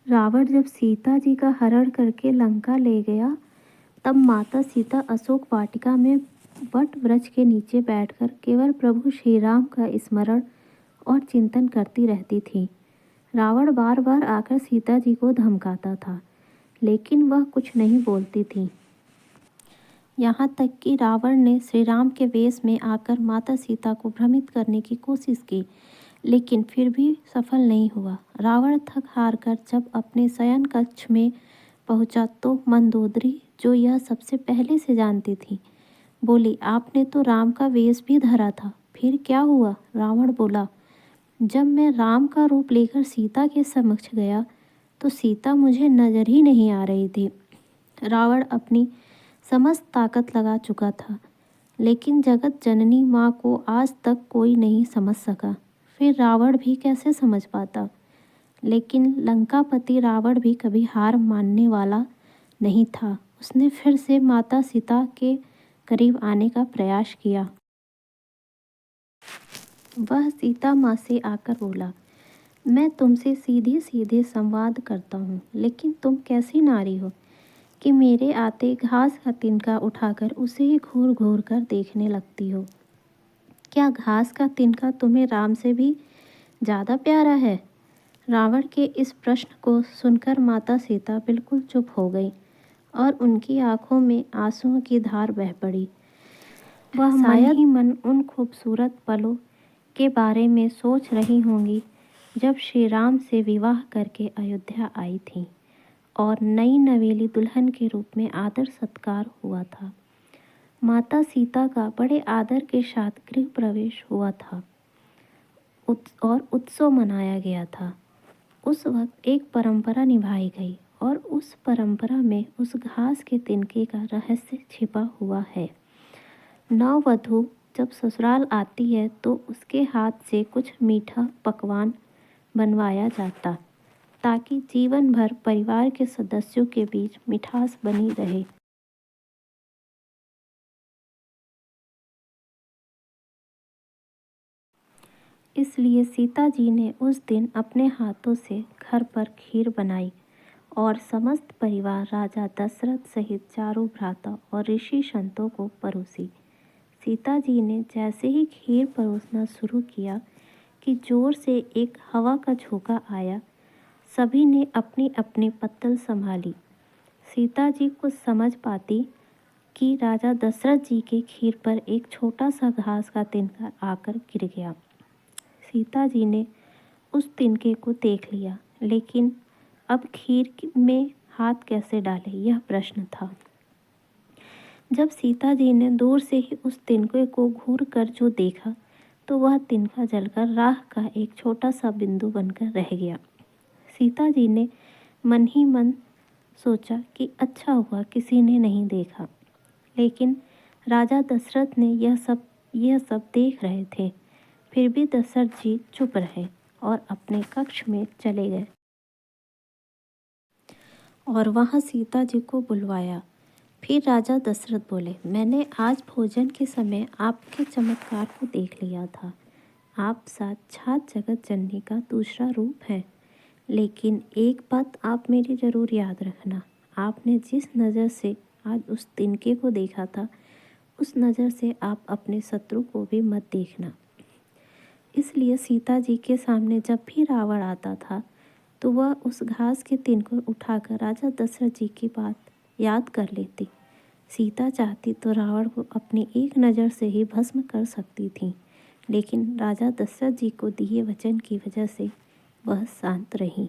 रावण जब सीता जी का हरण करके लंका ले गया, तब माता सीता अशोक वाटिका में वट वृक्ष के नीचे बैठकर केवल प्रभु श्री राम का स्मरण और चिंतन करती रहती थी। रावण बार बार आकर सीता जी को धमकाता था, लेकिन वह कुछ नहीं बोलती थी। यहाँ तक कि रावण ने श्री राम के वेश में आकर माता सीता को भ्रमित करने की कोशिश की, लेकिन फिर भी सफल नहीं हुआ। रावण थक हार कर जब अपने शयन कक्ष में पहुंचा तो मंदोदरी, जो यह सबसे पहले से जानती थी, बोली, आपने तो राम का वेश भी धरा था, फिर क्या हुआ? रावण बोला, जब मैं राम का रूप लेकर सीता के समक्ष गया तो सीता मुझे नजर ही नहीं आ रही थी। रावण अपनी समस्त ताकत लगा चुका था, लेकिन जगत जननी माँ को आज तक कोई नहीं समझ सका। फिर रावण भी कैसे समझ पाता? लेकिन लंकापति रावण भी कभी हार मानने वाला नहीं था। उसने फिर से माता सीता के करीब आने का प्रयास किया। वह सीता माँ से आकर बोला, मैं तुमसे सीधे सीधे संवाद करता हूँ, लेकिन तुम कैसी नारी हो कि मेरे आते घास का तिनका उठाकर उसे ही घूर घूर कर देखने लगती हो। क्या घास का तिनका तुम्हें राम से भी ज़्यादा प्यारा है? रावण के इस प्रश्न को सुनकर माता सीता बिल्कुल चुप हो गई और उनकी आंखों में आंसुओं की धार बह पड़ी। वह मन ही मन उन खूबसूरत पलों के बारे में सोच रही होंगी जब श्री राम से विवाह करके अयोध्या आई थी और नई नवेली दुल्हन के रूप में आदर सत्कार हुआ था। माता सीता का बड़े आदर के साथ गृह प्रवेश हुआ था और उत्सव मनाया गया था। उस वक्त एक परंपरा निभाई गई और उस परंपरा में उस घास के तिनके का रहस्य छिपा हुआ है। नववधू जब ससुराल आती है तो उसके हाथ से कुछ मीठा पकवान बनवाया जाता, ताकि जीवन भर परिवार के सदस्यों के बीच मिठास बनी रहे। इसलिए सीता जी ने उस दिन अपने हाथों से घर पर खीर बनाई और समस्त परिवार राजा दशरथ सहित चारों भ्राता और ऋषि संतों को परोसी। सीता जी ने जैसे ही खीर परोसना शुरू किया कि जोर से एक हवा का झोंका आया। सभी ने अपनी अपनी पत्तल संभाली। सीता जी कुछ समझ पाती कि राजा दशरथ जी के खीर पर एक छोटा सा घास का तिनका आकर गिर गया। सीता जी ने उस तिनके को देख लिया, लेकिन अब खीर में हाथ कैसे डाले, यह प्रश्न था। जब सीता जी ने दूर से ही उस तिनके को घूर कर जो देखा तो वह तिनका जलकर राख का एक छोटा सा बिंदु बनकर रह गया। सीता जी ने मन ही मन सोचा कि अच्छा हुआ किसी ने नहीं देखा, लेकिन राजा दशरथ ने यह सब देख रहे थे। फिर भी दशरथ जी चुप रहे और अपने कक्ष में चले गए और वहां सीता जी को बुलवाया। फिर राजा दशरथ बोले, मैंने आज भोजन के समय आपके चमत्कार को देख लिया था। आप साक्षात जगत जननी का दूसरा रूप है। लेकिन एक बात आप मेरी ज़रूर याद रखना, आपने जिस नज़र से आज उस तिनके को देखा था, उस नज़र से आप अपने शत्रु को भी मत देखना। इसलिए सीता जी के सामने जब भी रावण आता था तो वह उस घास के तिनके को उठाकर राजा दशरथ जी की बात याद कर लेती। सीता चाहती तो रावण को अपनी एक नज़र से ही भस्म कर सकती थी, लेकिन राजा दशरथ जी को दिए वचन की वजह से वह शांत रही।